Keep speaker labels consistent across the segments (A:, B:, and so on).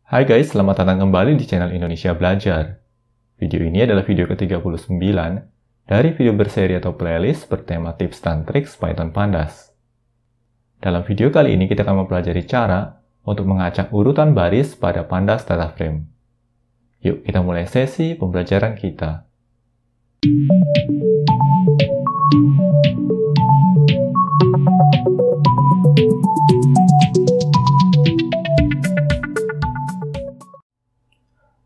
A: Hai guys, selamat datang kembali di channel Indonesia Belajar. Video ini adalah video ke-39 dari video berseri atau playlist bertema tips dan triks Python Pandas. Dalam video kali ini kita akan mempelajari cara untuk mengacak urutan baris pada Pandas data frame. Yuk kita mulai sesi pembelajaran kita.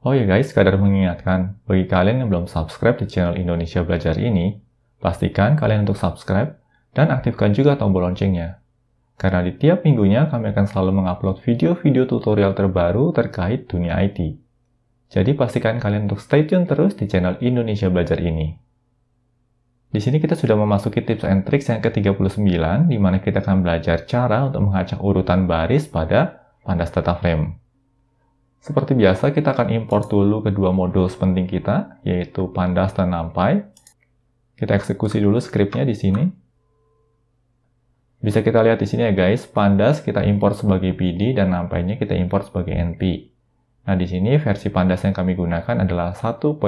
A: Oh ya guys, sekadar mengingatkan, bagi kalian yang belum subscribe di channel Indonesia Belajar ini, pastikan kalian untuk subscribe dan aktifkan juga tombol loncengnya. Karena di tiap minggunya kami akan selalu mengupload video-video tutorial terbaru terkait dunia IT. Jadi pastikan kalian untuk stay tune terus di channel Indonesia Belajar ini. Di sini kita sudah memasuki tips and tricks yang ke-39, di mana kita akan belajar cara untuk mengacak urutan baris pada Pandas data frame. Seperti biasa, kita akan import dulu kedua modul penting kita, yaitu Pandas dan NumPy. Kita eksekusi dulu skripnya di sini. Bisa kita lihat di sini ya guys, Pandas kita import sebagai PD dan NumPy-nya kita import sebagai NP. Nah, di sini versi Pandas yang kami gunakan adalah 1.0.5,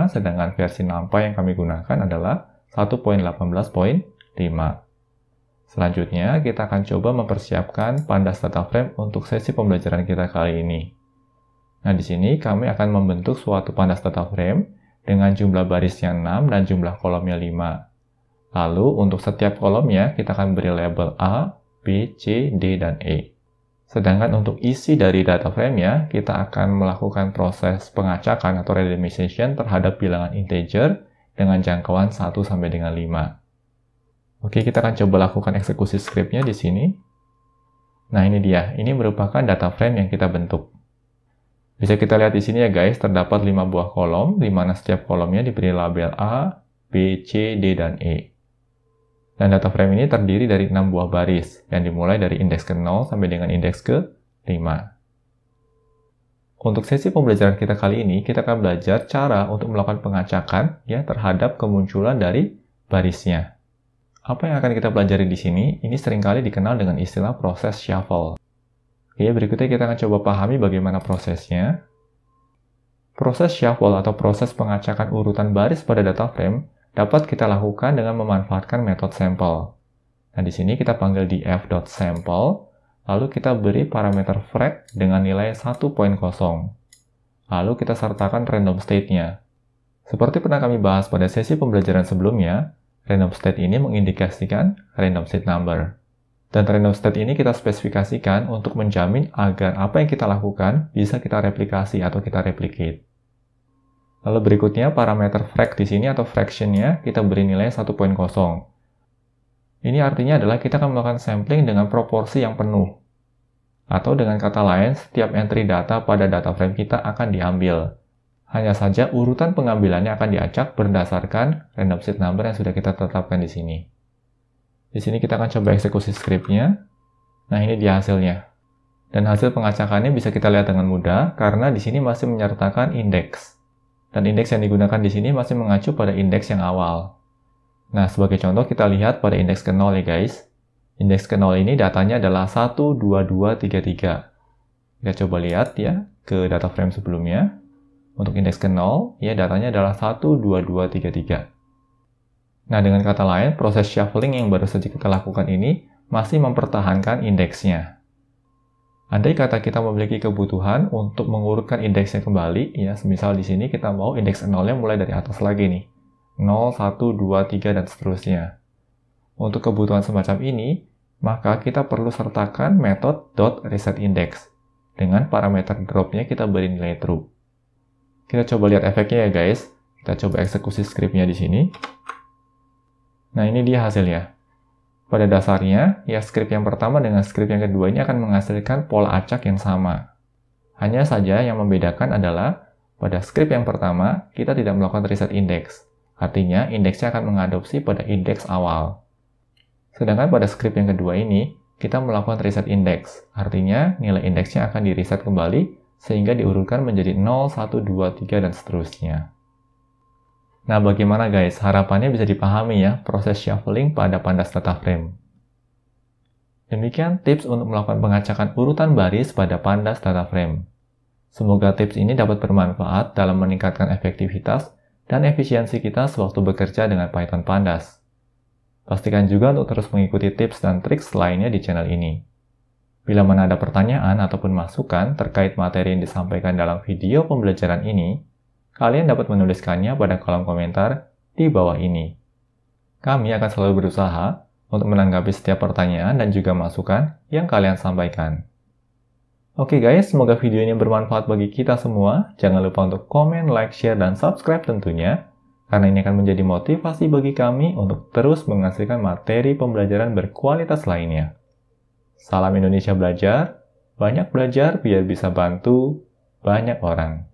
A: sedangkan versi NumPy yang kami gunakan adalah 1.18.5. Selanjutnya, kita akan coba mempersiapkan Pandas data frame untuk sesi pembelajaran kita kali ini. Nah, di sini kami akan membentuk suatu Pandas data frame dengan jumlah barisnya 6 dan jumlah kolomnya 5. Lalu, untuk setiap kolomnya, kita akan beri label A, B, C, D, dan E. Sedangkan untuk isi dari data frame-nya, kita akan melakukan proses pengacakan atau randomization terhadap bilangan integer dengan jangkauan 1 sampai dengan 5. Oke, kita akan coba lakukan eksekusi skripnya di sini. Nah, ini dia. Ini merupakan data frame yang kita bentuk. Bisa kita lihat di sini ya guys, terdapat 5 buah kolom, di mana setiap kolomnya diberi label A, B, C, D, dan E. Dan data frame ini terdiri dari 6 buah baris, yang dimulai dari indeks ke-0 sampai dengan indeks ke-5. Untuk sesi pembelajaran kita kali ini, kita akan belajar cara untuk melakukan pengacakan ya terhadap kemunculan dari barisnya. Apa yang akan kita pelajari di sini, ini seringkali dikenal dengan istilah proses shuffle. Oke, berikutnya kita akan coba pahami bagaimana prosesnya. Proses shuffle atau proses pengacakan urutan baris pada data frame dapat kita lakukan dengan memanfaatkan metode sample. Nah, di sini kita panggil df.sample, lalu kita beri parameter frag dengan nilai 1.0. Lalu kita sertakan random state-nya. Seperti pernah kami bahas pada sesi pembelajaran sebelumnya, random state ini mengindikasikan random state number. Dan random state ini kita spesifikasikan untuk menjamin agar apa yang kita lakukan bisa kita replikasi atau kita replicate. Lalu berikutnya parameter frag di sini atau fraction-nya kita beri nilai 1.0. Ini artinya adalah kita akan melakukan sampling dengan proporsi yang penuh. Atau dengan kata lain, setiap entry data pada data frame kita akan diambil. Hanya saja urutan pengambilannya akan diacak berdasarkan random state number yang sudah kita tetapkan di sini. Di sini kita akan coba eksekusi skripnya. Nah, ini dia hasilnya. Dan hasil pengacakannya bisa kita lihat dengan mudah karena di sini masih menyertakan indeks. Dan indeks yang digunakan di sini masih mengacu pada indeks yang awal. Nah, sebagai contoh kita lihat pada indeks ke-0 ya guys. Indeks ke-0 ini datanya adalah 12233. Kita coba lihat ya ke data frame sebelumnya. Untuk indeks ke-0, ya datanya adalah 12233. Nah, dengan kata lain, proses shuffling yang baru saja kita lakukan ini masih mempertahankan indeksnya. Andai kata kita memiliki kebutuhan untuk mengurutkan indeksnya kembali, ya, semisal di sini kita mau indeks 0-nya mulai dari atas lagi nih. 0, 1, 2, 3, dan seterusnya. Untuk kebutuhan semacam ini, maka kita perlu sertakan metode .resetIndex. Dengan parameter drop-nya kita beri nilai true. Kita coba lihat efeknya ya guys. Kita coba eksekusi skripnya di sini. Nah, ini dia hasilnya. Pada dasarnya, ya skrip yang pertama dengan skrip yang kedua ini akan menghasilkan pola acak yang sama. Hanya saja yang membedakan adalah pada skrip yang pertama, kita tidak melakukan reset index. Artinya, indeksnya akan mengadopsi pada indeks awal. Sedangkan pada skrip yang kedua ini, kita melakukan reset index. Artinya, nilai indeksnya akan di-reset kembali sehingga diurutkan menjadi 0, 1, 2, 3, dan seterusnya. Nah, bagaimana guys? Harapannya bisa dipahami ya proses shuffling pada Pandas data frame. Demikian tips untuk melakukan pengacakan urutan baris pada pandas data frame. Semoga tips ini dapat bermanfaat dalam meningkatkan efektivitas dan efisiensi kita sewaktu bekerja dengan Python Pandas. Pastikan juga untuk terus mengikuti tips dan trik lainnya di channel ini. Bila mana ada pertanyaan ataupun masukan terkait materi yang disampaikan dalam video pembelajaran ini, kalian dapat menuliskannya pada kolom komentar di bawah ini. Kami akan selalu berusaha untuk menanggapi setiap pertanyaan dan juga masukan yang kalian sampaikan. Oke guys, semoga video ini bermanfaat bagi kita semua. Jangan lupa untuk komen, like, share, dan subscribe tentunya, karena ini akan menjadi motivasi bagi kami untuk terus menghasilkan materi pembelajaran berkualitas lainnya. Salam Indonesia Belajar, banyak belajar biar bisa bantu banyak orang.